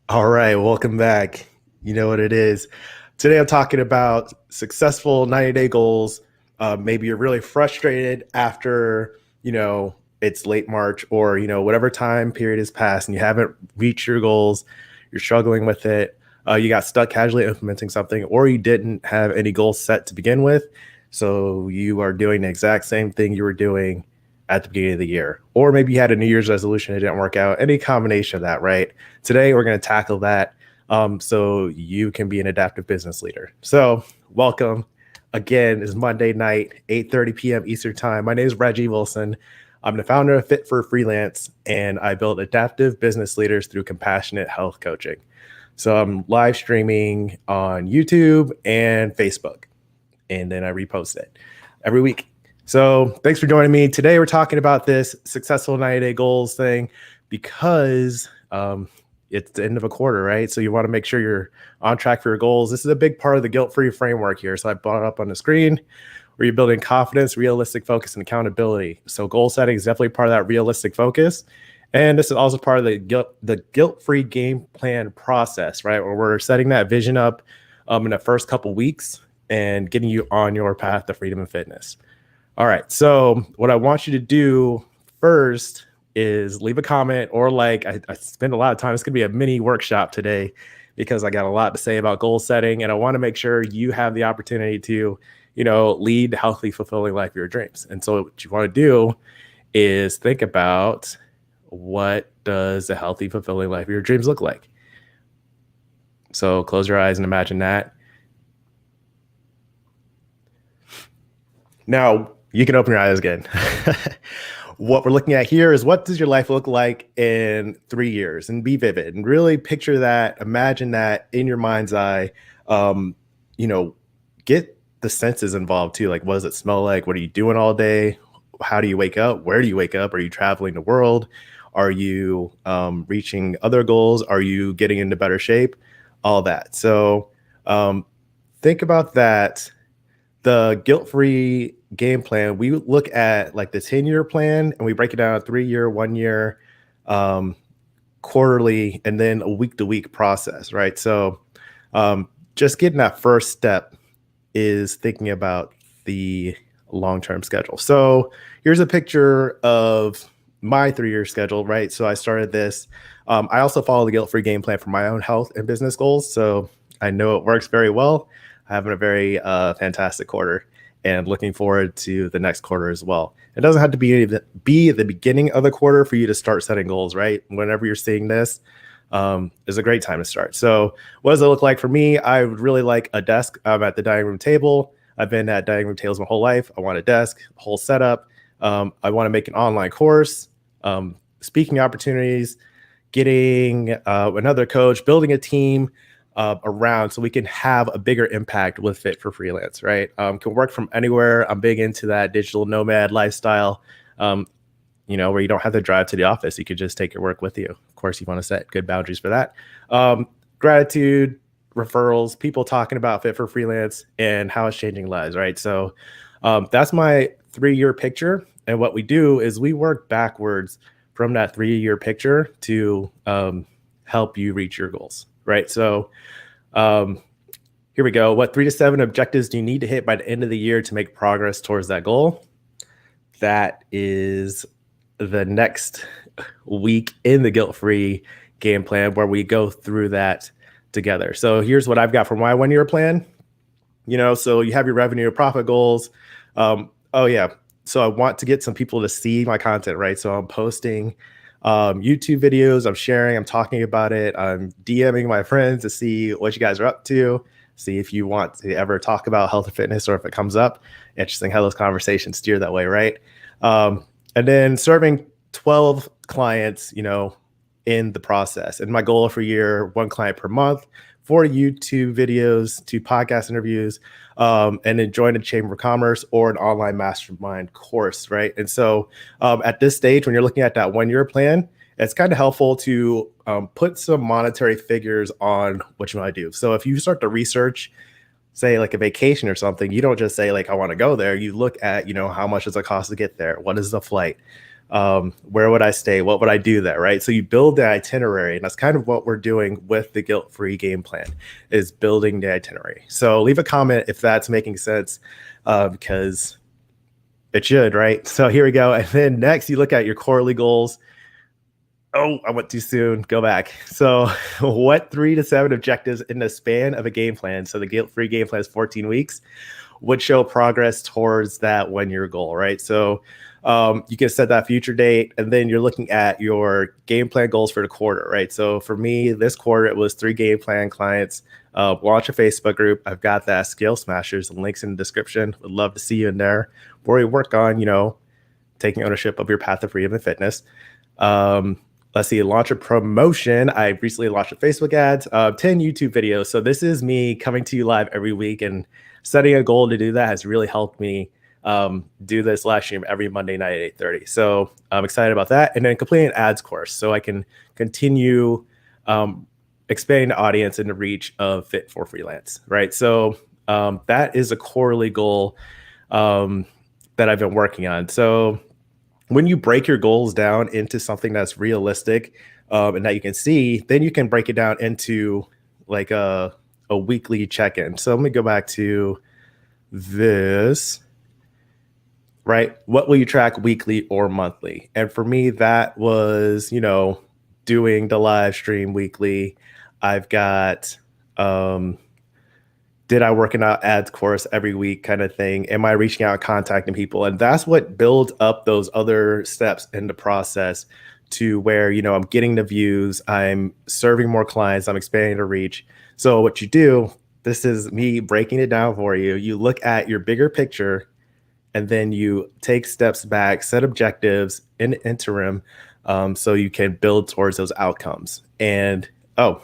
All right, welcome back. You know what it is. Today I'm talking about successful 90-day goals. Maybe you're really frustrated after, it's late March or, whatever time period has passed and you haven't reached your goals. You're struggling with it. You got stuck casually implementing something, or you didn't have any goals set to begin with. So you are doing the exact same thing you were doing at the beginning of the year. Or maybe you had a New Year's resolution, it didn't work out. Any combination of that, right? Today, we're going to tackle that so you can be an adaptive business leader. So, welcome again. It's Monday night, 8:30 p.m. Eastern Time. My name is Reggie Wilson. I'm the founder of Fit for Freelance, and I build adaptive business leaders through compassionate health coaching. So, I'm live streaming on YouTube and Facebook, and then I repost it every week. So, thanks for joining me. Today, we're talking about this successful 90-day goals thing because it's the end of a quarter, right? So you want to make sure you're on track for your goals. This is a big part of the guilt-free framework here. So I brought it up on the screen where you're building confidence, realistic focus, and accountability. So goal setting is definitely part of that realistic focus. And this is also part of the guilt-free game plan process, right? Where we're setting that vision up in the first couple weeks and getting you on your path to freedom and fitness. All right. So what I want you to do first is leave a comment or I spend a lot of time. It's going to be a mini workshop today because I got a lot to say about goal setting, and I want to make sure you have the opportunity to, lead a healthy, fulfilling life of your dreams. And so what you want to do is think about, what does a healthy, fulfilling life of your dreams look like? So close your eyes and imagine that. Now you can open your eyes again. What we're looking at here is, what does your life look like in 3 years? And be vivid and really picture that, imagine that in your mind's eye. Get the senses involved too. Like, what does it smell like? What are you doing all day? How do you wake up? Where do you wake up? Are you traveling the world? Are you reaching other goals? Are you getting into better shape? All that. So think about that. The guilt-free game plan, we look at like the 10-year plan and we break it down 3-year, 1 year, quarterly, and then a week-to-week process, right? So just getting that first step is thinking about the long-term schedule. So here's a picture of my 3-year schedule, right? So I started this. I also follow the guilt-free game plan for my own health and business goals. So I know it works very well. Having a very fantastic quarter and looking forward to the next quarter as well. It doesn't have to be the beginning of the quarter for you to start setting goals, right? Whenever you're seeing this, is a great time to start. So what does it look like for me? I would really like a desk. I'm at the dining room table. I've been at dining room tables my whole life. I want a desk, whole setup. I want to make an online course, speaking opportunities, getting another coach, building a team around so we can have a bigger impact with Fit for Freelance, right? Can work from anywhere. I'm big into that digital nomad lifestyle, where you don't have to drive to the office. You could just take your work with you. Of course, you want to set good boundaries for that. Gratitude, referrals, people talking about Fit for Freelance and how it's changing lives, right? So that's my 3-year picture. And what we do is we work backwards from that 3-year picture to help you reach your goals. Right. So here we go. What 3 to 7 objectives do you need to hit by the end of the year to make progress towards that goal? That is the next week in the guilt-free game plan where we go through that together. So here's what I've got for my 1-year plan. So you have your revenue or profit goals. So I want to get some people to see my content, right? So I'm posting YouTube videos, I'm sharing, I'm talking about it, I'm DMing my friends to see what you guys are up to, see if you want to ever talk about health and fitness or if it comes up. Interesting how those conversations steer that way, right? And then serving 12 clients, in the process. And my goal for a year, 1 client per month, 4 YouTube videos, 2 podcast interviews, and then join a chamber of commerce or an online mastermind course, right? And so at this stage, when you're looking at that 1-year plan, it's kind of helpful to put some monetary figures on what you want to do. So if you start to research, say like a vacation or something, you don't just say like, I want to go there. You look at, how much does it cost to get there? What is the flight? Where would I stay? What would I do there? Right. So you build the itinerary, and that's kind of what we're doing with the guilt-free game plan, is building the itinerary. So leave a comment if that's making sense, because it should, right? So here we go. And then next, you look at your quarterly goals. Oh, I went too soon. Go back. So, what 3 to 7 objectives in the span of a game plan? So, the guilt-free game plan is 14 weeks. Would show progress towards that 1 year goal, right? So, you can set that future date, and then you're looking at your game plan goals for the quarter, right? So, for me, this quarter it was 3 game plan clients. Launch a Facebook group. I've got that Scale Smashers. The links in the description. Would love to see you in there. Where we work on, taking ownership of your path to freedom and fitness. Let's see, launch a promotion. I recently launched a Facebook ads, 10 YouTube videos. So this is me coming to you live every week, and setting a goal to do that has really helped me do this live stream every Monday night at 8:30. So I'm excited about that. And then completing an ads course so I can continue expanding the audience and the reach of Fit for Freelance, right? So that is a quarterly goal that I've been working on. So when you break your goals down into something that's realistic and that you can see, then you can break it down into like a weekly check-in. So let me go back to this, right? What will you track weekly or monthly? And for me, that was, doing the live stream weekly. I've got, did I work in an ads course every week kind of thing? Am I reaching out and contacting people? And that's what builds up those other steps in the process to where, I'm getting the views, I'm serving more clients, I'm expanding the reach. So what you do, this is me breaking it down for you. You look at your bigger picture, and then you take steps back, set objectives in the interim, so you can build towards those outcomes. And, oh,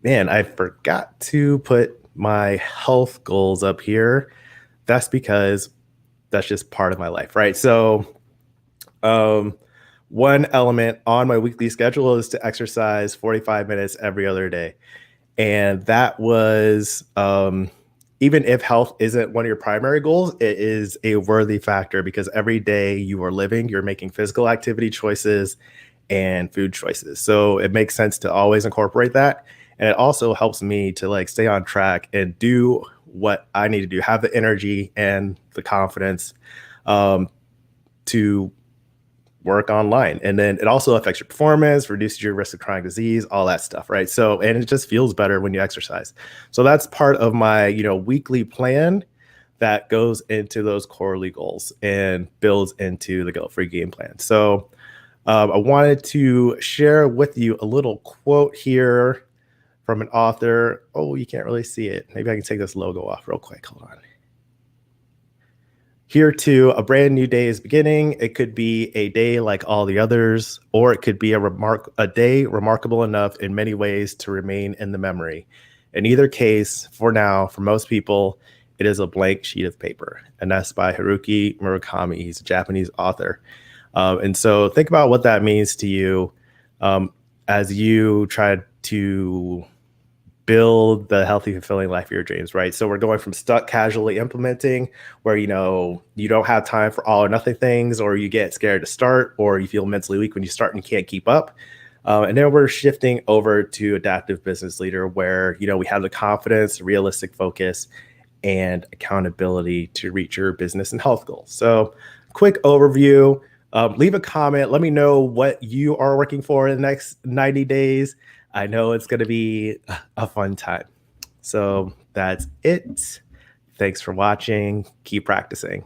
man, I forgot to put my health goals up here. That's because that's just part of my life, right? So one element on my weekly schedule is to exercise 45 minutes every other day. And that was, even if health isn't one of your primary goals, it is a worthy factor because every day you are living, you're making physical activity choices and food choices. So it makes sense to always incorporate that. And it also helps me to stay on track and do what I need to do, have the energy and the confidence to work online. And then it also affects your performance, reduces your risk of chronic disease, all that stuff, right? So, and it just feels better when you exercise. So that's part of my, weekly plan that goes into those quarterly goals and builds into the guilt-free game plan. So I wanted to share with you a little quote here from an author. Oh, you can't really see it. Maybe I can take this logo off real quick. Hold on. Here too, a brand new day is beginning. It could be a day like all the others, or it could be a day remarkable enough in many ways to remain in the memory. In either case, for now, for most people, it is a blank sheet of paper. And that's by Haruki Murakami. He's a Japanese author. And so think about what that means to you as you try to build the healthy, fulfilling life of your dreams, right? So we're going from stuck casually implementing where, you don't have time for all or nothing things, or you get scared to start, or you feel mentally weak when you start and you can't keep up. And then we're shifting over to adaptive business leader where, we have the confidence, realistic focus, and accountability to reach your business and health goals. So quick overview. Leave a comment. Let me know what you are working for in the next 90 days. I know it's going to be a fun time. So that's it. Thanks for watching. Keep practicing.